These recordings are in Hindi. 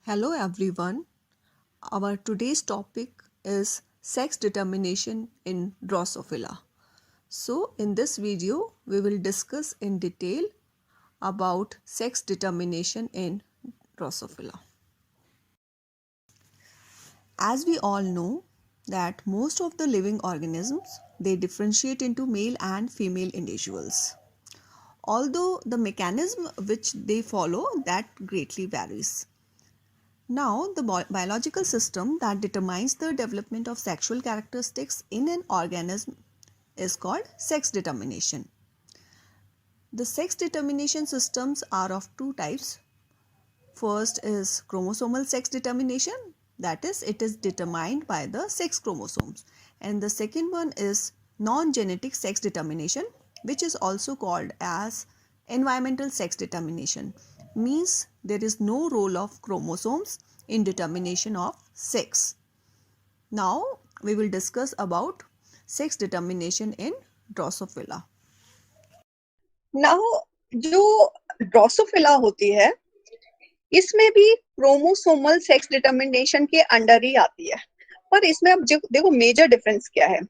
Hello everyone. Our today's topic is sex determination in Drosophila. So in this video we will discuss in detail about sex determination in Drosophila. As we all know that most of the living organisms they differentiate into male and female individuals. Although the mechanism which they follow that greatly varies. Now, the biological system that determines the development of sexual characteristics in an organism is called sex determination. The sex determination systems are of two types. First is chromosomal sex determination, that is, it is determined by the sex chromosomes. And the second one is non-genetic sex determination, which is also called as environmental sex determination. Means there is no role of chromosomes in determination of sex. Now we will discuss about sex determination in Drosophila. Now जो ड्रोसोफिला होती है इसमें भी क्रोमोसोमल सेक्स डिटर्मिनेशन के अंडर ही आती है, पर इसमें अब देखो मेजर डिफरेंस क्या है।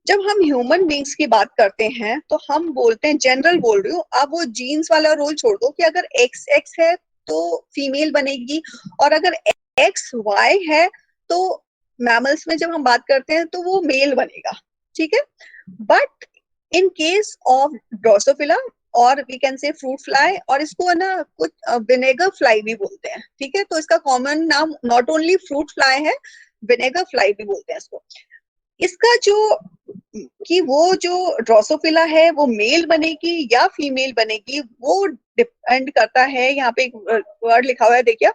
जब हम ह्यूमन बींग्स की बात करते हैं तो हम बोलते हैं, जनरल बोल रही हूँ, आप वो जीन्स वाला रोल छोड़ दो कि अगर एक्स एक्स है तो फीमेल बनेगी और अगर एक्स वाई है तो मैमल्स में जब हम बात करते हैं तो वो मेल बनेगा, ठीक है। But in case of drosophila और we can say fruit fly, और इसको है ना कुछ विनेगर फ्लाई भी बोलते हैं, ठीक है। तो इसका कॉमन नाम नॉट ओनली फ्रूट फ्लाई है, विनेगर फ्लाई भी बोलते हैं इसको। इसका जो कि वो जो ड्रोसोफिला है वो मेल बनेगी या फीमेल बनेगी वो डिपेंड करता है। यहाँ पे एक वर्ड लिखा हुआ है, देखिए,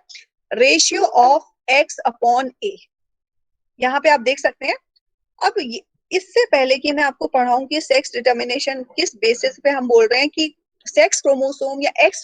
रेशियो ऑफ एक्स अपॉन ए, यहाँ पे आप देख सकते हैं। अब इससे पहले कि मैं आपको पढ़ाऊं कि सेक्स डिटर्मिनेशन किस बेसिस पे हम बोल रहे हैं कि सेक्स क्रोमोसोम या एक्स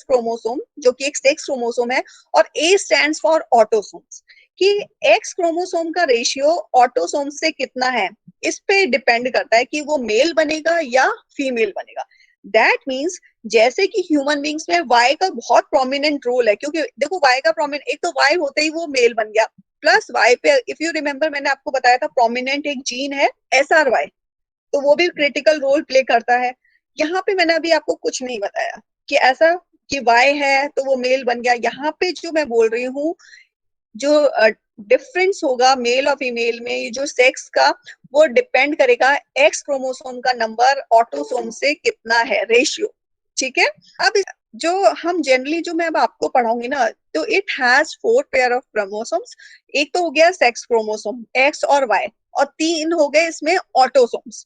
क्रोमोसोम जो कि एक सेक्स क्रोमोसोम है और ए स्टैंड्स फॉर ऑटोसोम्स, कि एक्स क्रोमोसोम का रेशियो ऑटोसोम से कितना है इस पे डिपेंड करता है कि वो मेल बनेगा या फीमेल बनेगा। दैट मीन्स जैसे कि ह्यूमन बींग्स में वाई का बहुत प्रोमिनेंट रोल है, क्योंकि देखो वाई का प्रोमिनेंट, एक तो वाई होते ही वो मेल बन गया, प्लस वाई पे इफ यू रिमेम्बर मैंने आपको बताया था प्रोमिनेंट एक जीन है SRY, तो वो भी क्रिटिकल रोल प्ले करता है। यहाँ पे मैंने अभी आपको कुछ नहीं बताया कि ऐसा कि वाई है तो वो मेल बन गया। यहाँ पे जो मैं बोल रही हूँ, जो डिफरेंस होगा मेल और फीमेल में जो सेक्स का, वो डिपेंड करेगा एक्स क्रोमोसोम का नंबर ऑटोसोम से कितना है, रेशियो, ठीक है। अब जो हम जनरली जो मैं अब आपको पढ़ाऊंगी ना, तो it has 4 pair of chromosomes. एक तो हो गया सेक्स क्रोमोसोम एक्स और वाई, और 3 हो गए इसमें ऑटोसोम्स।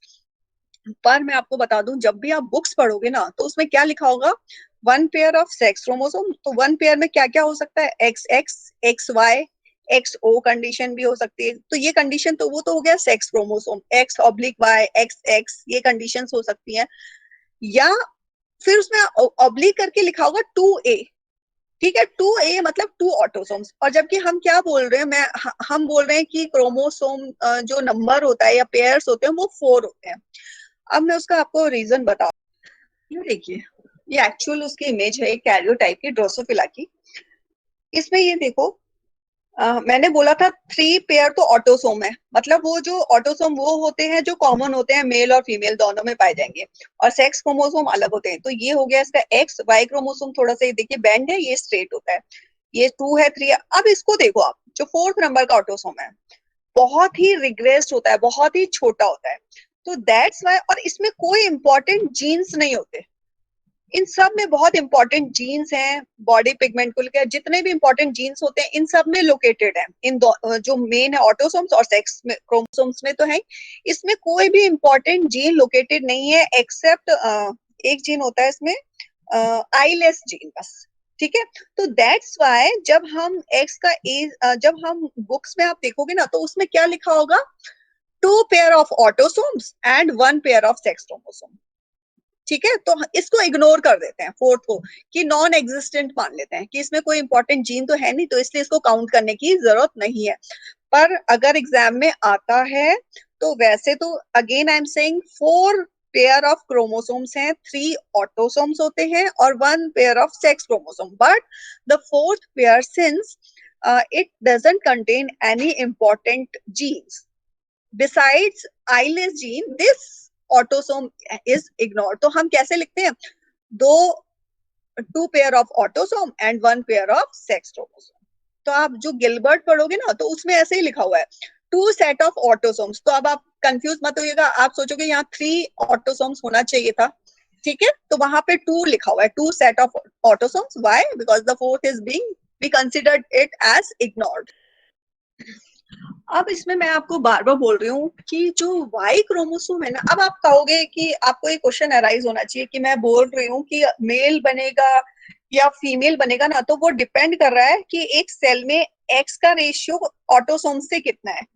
पर मैं आपको बता दूं, जब भी आप बुक्स पढ़ोगे ना तो उसमें क्या लिखा होगा, 1 पेयर ऑफ सेक्स क्रोमोसोम। तो 1 पेयर में क्या क्या हो सकता है, X X, X Y, X O condition भी हो सकती है। तो ये कंडीशन तो वो तो हो गया sex chromosome, X oblique Y, X X, ये कंडीशंस हो सकती हैं। या फिर उसमें ऑब्लिक करके लिखा होगा 2A, ठीक है। 2A मतलब 2 ऑटोसोम्स। और जबकि हम क्या बोल रहे हैं, हम बोल रहे हैं कि क्रोमोसोम जो नंबर होता है या पेयर्स होते हैं वो 4 होते हैं। अब मैं उसका आपको रीजन बताऊं, ये देखिए, ये एक्चुअल उसकी इमेज है कैरियोटाइप की ड्रोसोफिला की। इसमें ये देखो, मैंने बोला था 3 पेयर तो ऑटोसोम है, मतलब वो जो ऑटोसोम वो होते हैं जो कॉमन होते हैं, मेल और फीमेल दोनों में पाए जाएंगे, और सेक्स क्रोमोसोम अलग होते हैं। तो ये हो गया इसका एक्स वाई क्रोमोसोम, थोड़ा सा ये देखिए बैंड है, ये स्ट्रेट होता है, ये 2 है 3 है। अब इसको देखो आप, जो 4th नंबर का ऑटोसोम है बहुत ही रिग्रेस्ड होता है, बहुत ही छोटा होता है। तो दैट्स वाई, और इसमें कोई इंपॉर्टेंट जीन्स नहीं होते। इन सब में बहुत इंपॉर्टेंट जीन्स हैं, बॉडी पिगमेंट को लेकर जितने भी इंपॉर्टेंट जीन्स होते हैं इन सब में लोकेटेड है। इन जो मेन है ऑटोसोम्स और सेक्स में क्रोमोसोम्स में तो है, इसमें कोई भी इंपॉर्टेंट जीन लोकेटेड नहीं है एक्सेप्ट एक जीन होता है इसमें, आईलेस जीन बस, ठीक है। तो दैट्स वाई जब हम एक्स का एज, जब हम बुक्स में आप देखोगे ना तो उसमें क्या लिखा होगा, 2 pair of autosomes and 1 pair of sex chromosome, ठीक है। तो इसको इग्नोर कर देते हैं 4th को, कि नॉन एग्जिस्टेंट मान लेते हैं कि इसमें कोई इंपॉर्टेंट जीन तो है नहीं, तो इसलिए इसको काउंट करने की जरूरत नहीं है। पर अगर एग्जाम में आता है तो वैसे तो again I am saying 4 pair of chromosomes हैं, 3 ऑटोसोम्स होते हैं और 1 pair of sex chromosome. But the 4th pair, since it doesn't contain any important genes. Besides eyeless gene, this autosome is ignored. तो हम कैसे लिखते हैं? दो 2 pair of autosome and 1 pair of sex chromosome. तो आप जो गिलबर्ट पढ़ोगे ना तो उसमें ऐसे ही लिखा हुआ है 2 सेट ऑफ ऑटोसोम्स. तो अब आप कंफ्यूज मत होइएगा, आप सोचोगे यहाँ 3 ऑटोसोम्स होना चाहिए था. ठीक है, तो वहां पे 2 लिखा हुआ है, 2 set of autosomes. Why? Because the fourth is being we considered it as ignored. अब इसमें मैं आपको बार बार बोल रही हूँ कि जो वाई क्रोमोसोम है ना, अब आप कहोगे कि आपको एक क्वेश्चन अराइज होना चाहिए कि मैं बोल रही हूँ कि मेल बनेगा या फीमेल बनेगा ना, तो वो डिपेंड कर रहा है कि एक सेल में एक्स का रेशियो ऑटोसोम से कितना है,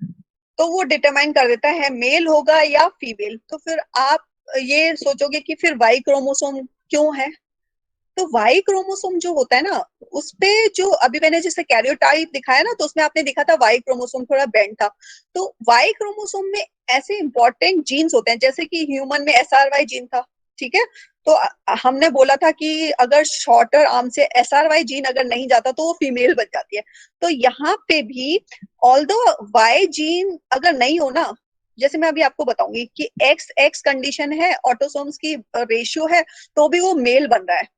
तो वो डिटरमाइन कर देता है मेल होगा या फीमेल. तो फिर आप ये सोचोगे कि फिर वाई क्रोमोसोम क्यों है. तो वाई क्रोमोसोम जो होता है ना, उसपे जो अभी मैंने जैसे कैरियोटाइप दिखाया ना, तो उसमें आपने देखा था वाई क्रोमोसोम थोड़ा बेंड था. तो वाई क्रोमोसोम में ऐसे इंपॉर्टेंट जीन्स होते हैं, जैसे कि ह्यूमन में SRY जीन था. ठीक है, तो हमने बोला था कि अगर शॉर्टर आर्म से SRY जीन अगर नहीं जाता तो वो फीमेल बन जाती है. तो यहाँ पे भी ऑल्दो वाई जीन अगर नहीं हो ना, जैसे मैं अभी आपको बताऊंगी कि एक्स कंडीशन है, ऑटोसोम्स की रेशियो है, तो भी वो मेल बन रहा है.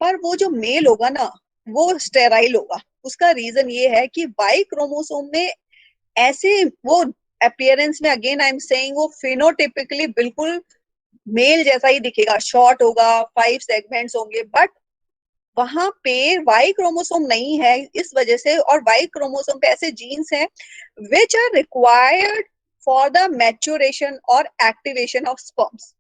पर वो जो मेल होगा ना, वो स्टेराइल होगा. उसका रीजन ये है कि वाई क्रोमोसोम में ऐसे वो अपीयरेंस में, अगेन आई एम सेइंग, वो फिनोटिपिकली बिल्कुल मेल जैसा ही दिखेगा, शॉर्ट होगा, 5 सेगमेंट्स होंगे, बट वहां पे वाई क्रोमोसोम नहीं है. इस वजह से, और वाई क्रोमोसोम पे ऐसे जीन्स हैं which are required for the maturation और एक्टिवेशन ऑफ स्पर्म्स.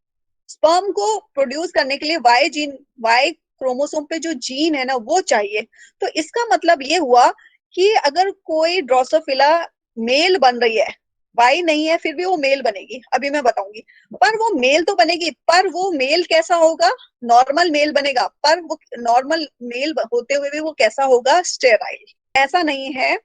स्पर्म को प्रोड्यूस करने के लिए वाई क्रोमोसोम पे जो जीन है ना, वो चाहिए. तो इसका मतलब ये हुआ कि अगर कोई ड्रोसोफिला मेल बन रही है, वाई नहीं है, फिर भी वो मेल बनेगी, अभी मैं बताऊंगी. पर वो मेल तो बनेगी, पर वो मेल कैसा होगा? नॉर्मल मेल बनेगा, पर वो नॉर्मल मेल होते हुए भी वो कैसा होगा? स्टेराइल. ऐसा नहीं है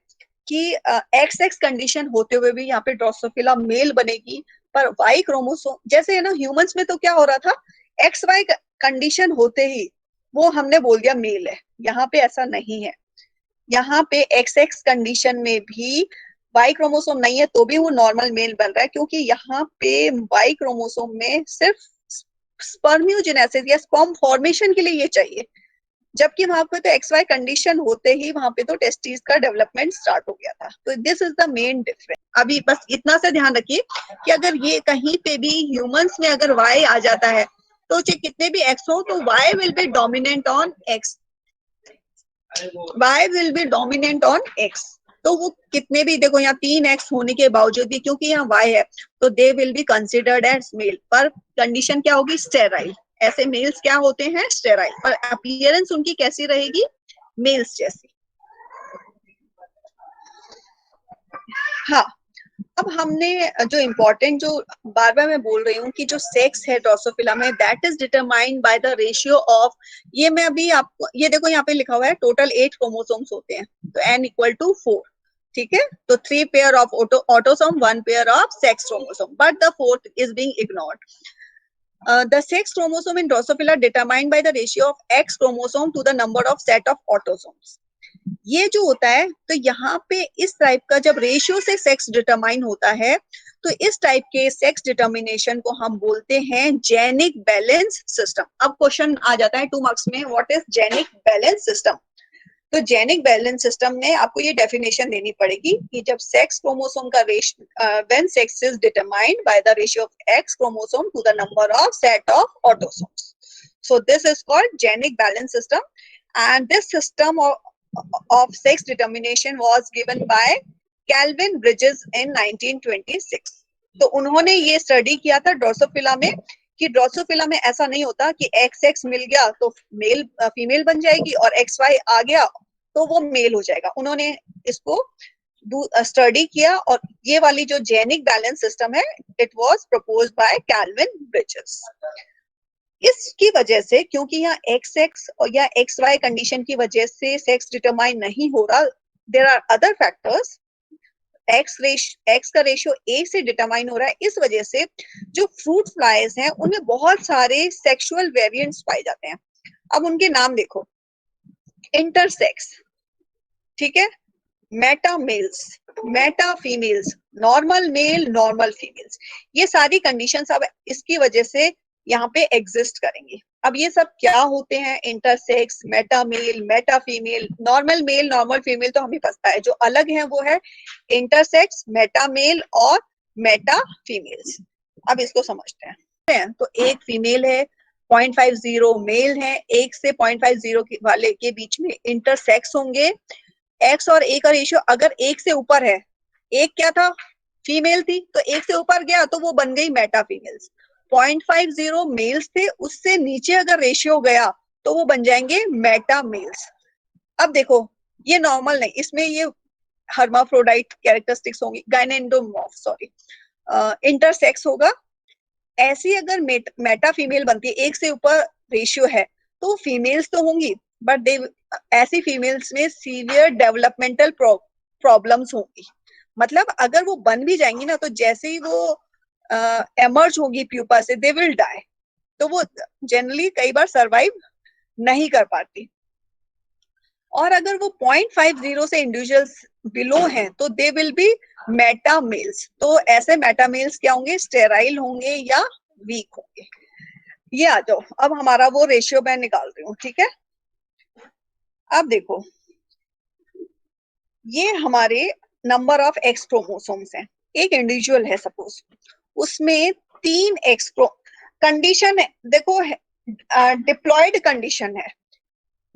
कि एक्स कंडीशन होते हुए भी यहाँ पे ड्रोसोफिला मेल बनेगी, पर वाई क्रोमोसोम जैसे है ना, ह्यूमंस में तो क्या हो रहा था, XY कंडीशन होते ही वो हमने बोल दिया मेल है. यहाँ पे ऐसा नहीं है. यहाँ पे XX कंडीशन में भी वाई क्रोमोसोम नहीं है तो भी वो नॉर्मल मेल बन रहा है, क्योंकि यहाँ पे वाई क्रोमोसोम में सिर्फ स्पर्मियोजेनेसिस या स्पर्म फॉर्मेशन के लिए ये चाहिए, जबकि वहां पे तो XY कंडीशन होते ही वहां पे तो टेस्टिस का डेवलपमेंट स्टार्ट हो गया था. तो this is the main difference. अभी बस इतना सा ध्यान रखिए कि अगर ये कहीं पे भी ह्यूमंस में अगर Y आ जाता है, तो चाहे कितने भी X हो, तो Y will be dominant on X. Y will be dominant on X. तो वो कितने भी, देखो यहाँ 3X होने के बावजूद भी, क्योंकि यहाँ Y है, तो they will be considered as male. पर कंडीशन क्या होगी? स्टेराइल. ऐसे मेल्स क्या होते हैं? स्टेराइल. और अपीयरेंस उनकी कैसी रहेगी? मेल्स जैसी. हाँ, अब हमने जो इम्पोर्टेंट, जो बार बार मैं बोल रही हूँ कि जो सेक्स है ड्रोसोफिला में, that is determined by the ratio of, ये मैं अभी आपको, ये देखो यहाँ पे लिखा हुआ है टोटल 8 क्रोमोसोम्स होते हैं, तो n=4. ठीक है, तो 3 pair of autosome, 1 pair of sex chromosome, but the fourth is being ignored. The sex chromosome in Drosophila determined by the ratio of X chromosome to the number of set of autosomes. ये जो होता है, तो यहाँ पे इस टाइप का जब रेशियो से सेक्स डिटरमाइन होता है, तो इस टाइप के सेक्स डिटर्मिनेशन को हम बोलते हैं जेनिक बैलेंस सिस्टम. अब क्वेश्चन आ जाता है 2 मार्क्स में, what is genic balance system. तो जेनिक बैलेंस सिस्टम में आपको ये डेफिनेशन देनी पड़ेगी कि जब सेक्स क्रोमोसोम का ratio, when sex is determined by the ratio of X chromosome to the number of set of autosomes. So this is called genic balance system, and this system of sex determination was given by Calvin Bridges in 1926. तो उन्होंने ये स्टडी किया था ड्रोसोफिला में, कि ड्रोसोफिला में ऐसा नहीं होता कि XX मिल गया तो मेल फीमेल बन जाएगी, और XY आ गया तो वो मेल हो जाएगा. उन्होंने इसको स्टडी किया, और ये वाली जो जेनिक बैलेंस सिस्टम है, it was proposed by Calvin Bridges. इसकी वजह से, क्योंकि यहाँ XX और या XY कंडीशन की वजह से सेक्स डिटरमाइन नहीं हो रहा, there are other factors. X का रेशियो A से डिटरमाइन हो रहा है. इस वजह से जो फ्रूट फ्लाइज हैं उनमें बहुत सारे सेक्सुअल वेरिएंट्स पाए जाते हैं. अब उनके नाम देखो, इंटरसेक्स, ठीक है, meta males, meta females, normal male, normal females, ये सारी कंडीशंस अब इसकी वजह से यहाँ पे एग्जिस्ट करेंगी। अब ये सब क्या होते हैं? Intersex, meta male, meta female, normal male, normal female तो हमें पता है। जो अलग है वो है इंटरसेक्स, मेटा मेल और मेटा फीमेल्स। अब इसको समझते हैं। तो एक फीमेल है, 0.50 मेल है, एक से 0.50 वाले के बीच में इंटरसेक्स होंगे। एक्स और ए का रेशियो अगर एक से ऊपर है, एक क्या था? फीमेल थी, तो एक से ऊपर गया तो वो बन गई मेटा फीमेल्स। 0.50 मेल्स थे, उससे नीचे अगर रेशियो गया तो वो बन जाएंगे मेटा मेल्स। अब देखो, ये नॉर्मल नहीं, इसमें ये हर्माफ्रोडाइट कैरेक्टरिस्टिक्स होंगी, गायनेंडोमॉर्फ सॉरी, इंटरसेक्स होगा। ऐसी अगर मेटा फीमेल बनती है, एक से ऊपर रेशियो है, तो फीमेल्स तो होंगी, बट दे ऐसी फीमेल्स में सीवियर डेवलपमेंटल प्रॉब्लम्स होंगी। मतलब अगर वो बन भी जाएंगी ना, तो जैसे ही वो एमर्ज होगी प्यूपा से, दे विल डाई। तो वो जनरली कई बार सरवाइव नहीं कर पाती। और अगर वो 0.50 से इंडिविजुअल्स बिलो हैं, तो they will be meta males. तो ऐसे मेटा मेल्स क्या होंगे? स्टेराइल होंगे या वीक होंगे। ये आ जाओ, अब हमारा वो रेशियो मैं निकाल रही हूँ, ठीक है। अब देखो, ये हमारे नंबर ऑफ एक्स क्रोमोसोम्स हैं। एक इंडिविजुअल है सपोज, उसमें 3 एक्स कंडीशन है, देखो डिप्लॉयड कंडीशन है,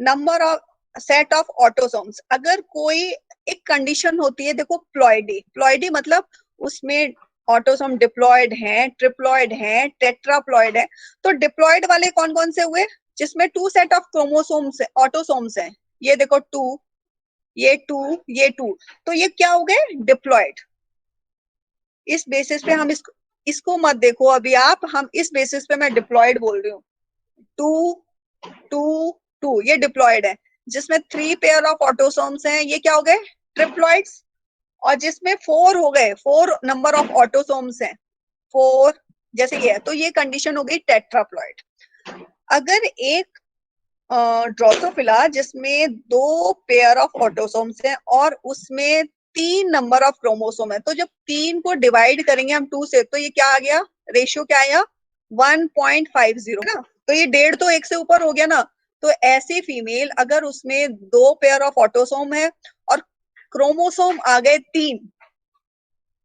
number of set of autosomes. अगर कोई एक कंडीशन होती है, देखो प्लॉइडी, प्लॉइडी मतलब उसमें ऑटोसोम डिप्लॉयड हैं, ट्रिप्लॉयड हैं, टेट्राप्लॉयड है। तो डिप्लॉयड वाले कौन कौन से हुए? जिसमें 2 सेट ऑफ क्रोमोसोम्स ऑटोसोम्स हैं। ये देखो 2, ये 2, ये 2, तो ये क्या हो गए? डिप्लॉयड। इस बेसिस पे हम इसको मत देखो अभी आप, हम इस बेसिस पे मैं डिप्लॉयड बोल रही हूँ। 2, 2, 2, ये डिप्लॉयड है। जिसमें 3 पेयर ऑफ ऑटोसोम्स हैं, ये क्या हो गए? ट्रिप्लॉइड्स। और जिसमें 4 हो गए, 4 नंबर ऑफ ऑटोसोम्स हैं, 4, जैसे ये है, तो ये कंडीशन हो गई टेट्राप्लॉइड। अगर एक ड्रोसोफिला जिसमें 2 पेयर ऑफ ऑटोसोम्स हैं और उसमें 3 नंबर ऑफ क्रोमोसोम है, तो जब 3 को डिवाइड करेंगे हम 2 से, तो ये क्या आ गया? रेशियो क्या आया? 1.50 ना। तो ये 1.5 तो एक से ऊपर हो गया ना। तो ऐसी फीमेल अगर उसमें 2 पेयर ऑफ ऑटोसोम है और क्रोमोसोम आ गए 3,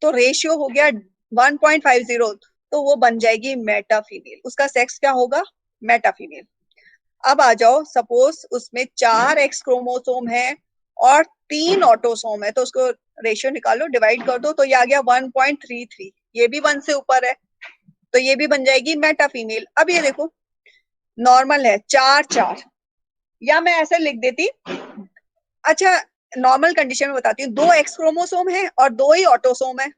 तो रेशियो हो गया 1.50, तो वो बन जाएगी मेटा फीमेल। उसका सेक्स क्या होगा? Meta female. अब आ जाओ, सपोज उसमें 4 एक्स क्रोमोसोम है और 3 ऑटोसोम है, तो उसको रेशियो निकालो, डिवाइड कर दो, तो ये आ गया 1.33। ये भी 1 से ऊपर है, तो ये भी बन जाएगी मेटा फीमेल। अब ये देखो, नॉर्मल है 4 4, या मैं ऐसे लिख देती, अच्छा नॉर्मल कंडीशन में बताती हूँ, 2 एक्स क्रोमोसोम है और 2 ही ऑटोसोम है,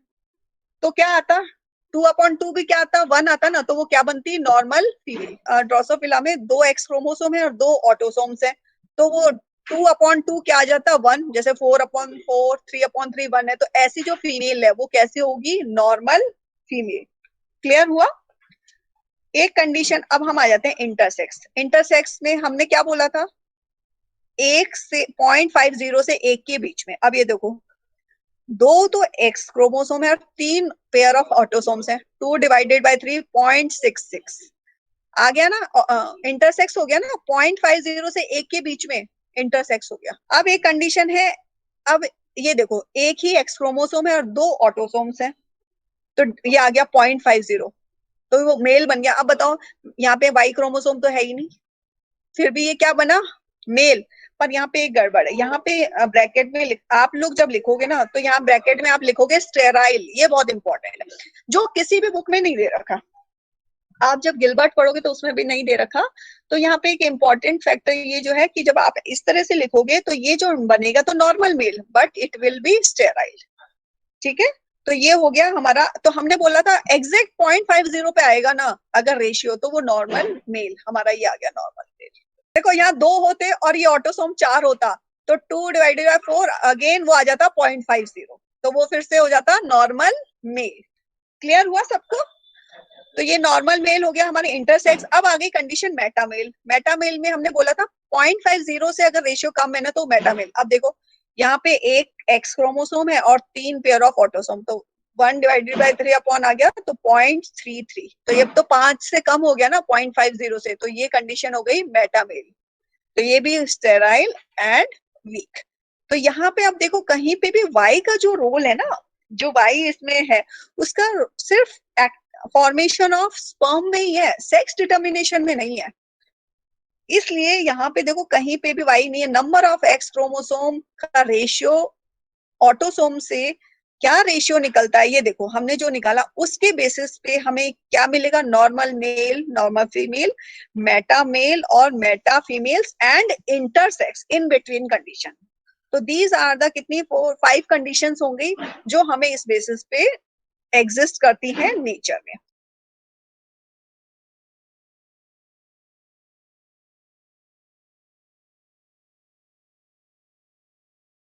तो क्या आता? 2/2 भी क्या आता? 1 आता ना। तो वो क्या बनती? Normal female. ड्रोसोफिला में 2 एक्स क्रोमोसोम है और 2 ऑटोसोम्स है, तो वो 2/2 क्या आ जाता? 1। जैसे 4/4, 3/3 1 है, तो ऐसी जो फीमेल है वो कैसे होगी? Normal female. क्लियर हुआ? एक कंडीशन। अब हम आ जाते हैं इंटरसेक्स। इंटरसेक्स में हमने क्या बोला था? 1 से 0.50 से 1 के बीच में। अब ये देखो, 2 तो एक्स क्रोमोसोम है और 3 पेयर ऑफ ऑटोसोम्स है, 2 डिवाइडेड बाय 3 0.66 आ गया ना। इंटरसेक्स हो गया ना, 0.50 से 1 के बीच में इंटरसेक्स हो गया। अब एक कंडीशन है, अब ये देखो, एक ही एक्स क्रोमोसोम है और 2 ऑटोसोम्स है, तो ये आ गया 0.50, तो वो मेल बन गया। अब बताओ, यहाँ पे वाई क्रोमोसोम तो है ही नहीं, फिर भी ये क्या बना? मेल। पर यहाँ पे एक गड़बड़ है, यहाँ पे ब्रैकेट में आप लोग जब लिखोगे ना, तो यहाँ ब्रैकेट में आप लिखोगे स्टेराइल। ये बहुत इंपॉर्टेंट है, जो किसी भी बुक में नहीं दे रखा। आप जब गिलबर्ट पढ़ोगे तो उसमें भी नहीं दे रखा। तो यहाँ पे एक इम्पॉर्टेंट फैक्टर ये जो है कि जब आप इस तरह से लिखोगे, तो ये जो बनेगा तो normal male, but it will be sterile. ठीक है, तो ये हो गया हमारा। तो हमने बोला था एग्जैक्ट 0.50 पे आएगा ना अगर रेशियो, तो वो नॉर्मल मेल हमारा ये आ गया, नॉर्मल मेल। देखो, यहाँ 2 होते और ये ऑटोसोम 4 होता, तो 2 डिवाइडेड बाय 4 अगेन वो आ जाता 0.50, तो वो फिर से हो जाता नॉर्मल मेल। क्लियर हुआ सबको? तो ये नॉर्मल मेल हो गया हमारे इंटरसेक्स। अब आ गई condition meta male. Meta male में हमने बोला था 0.50 से अगर रेशियो कम है ना, तो मेटा मेल। अब देखो, यहाँ पे एक एक्स क्रोमोसोम है और 3 पेयर ऑफ ऑटोसोम, तो 1/3 आ गया तो 0.33, तो ये तो 5 से कम हो गया ना 0.50 से, तो ये कंडीशन हो गई मेटामेल, तो ये भी स्टेराइल एंड वीक। तो यहाँ पे आप देखो कहीं पे भी वाई का जो रोल है ना, जो वाई इसमें है उसका सिर्फ फॉर्मेशन ऑफ स्पर्म में ही है, सेक्स डिटर्मिनेशन में नहीं है। इसलिए यहाँ पे देखो कहीं पे भी वाई नहीं है। नंबर ऑफ एक्स क्रोमोसोम का रेशियो ऑटोसोम से क्या रेशियो निकलता है, ये देखो हमने जो निकाला उसके बेसिस पे हमें क्या मिलेगा, normal male, normal female, meta male और meta females and intersex in between condition. तो दीज आर द कितनी 4-5 कंडीशंस होंगी जो हमें इस बेसिस पे एग्जिस्ट करती हैं नेचर में।